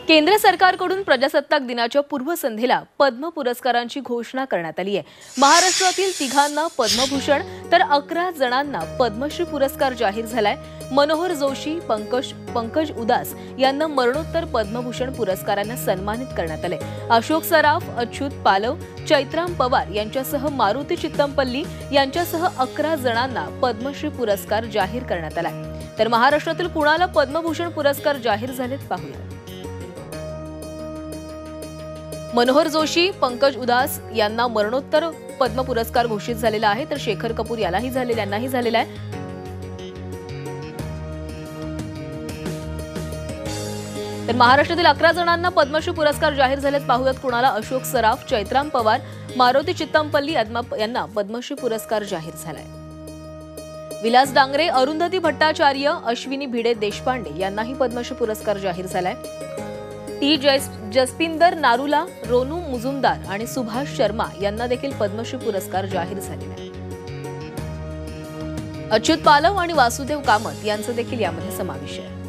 केंद्र सरकारकडून प्रजासत्ताक दिनाच्या पूर्वसंध्येला पद्म पुरस्कारांची घोषणा करण्यात आली आहे। महाराष्ट्रातील 3 पद्मभूषण तर 11 जणांना पद्मश्री पुरस्कार जाहीर झालाय। मनोहर जोशी, पंकज उदास यांना मरणोत्तर पद्मभूषण पुरस्काराने सन्मानित करण्यात आले। अशोक सराफ, अच्युत पालव, चैत्राम पवार यांच्यासह मारुती चित्तमपल्ली यांच्यासह 11 जणांना पद्मश्री पुरस्कार जाहीर करण्यात आलाय। तर महाराष्ट्रातील कुणाला पद्मभूषण पुरस्कार जाहीर झालेत पाहूया। मनोहर जोशी, पंकज उदास यांना मरणोत्तर पद्म पुरस्कार घोषित झालेला आहे, तर शेखर कपूर यांनाही झालेला आहे। तर महाराष्ट्रातील 11 जणांना पद्मश्री पुरस्कार जाहीर झालेत पाहूयात कुणाला। अशोक सराफ, चैत्राम पवार, मारुती चित्तमपल्ली यांना पद्मश्री पुरस्कार जाहीर झालाय। विलास डांगरे, अरुंधती भट्टाचार्य, अश्विनी भिडे देशपांडे यांनाही पद्मश्री पुरस्कार जाहीर झालाय। टी जसपिंदर नारुला, रोनू मुजुमदार आणि सुभाष शर्मा यांना देखील पद्मश्री पुरस्कार जाहीर झालेला आहे। अच्युत पालव आणि वासुदेव कामत यांचा देखील यामध्ये समावेश आहे।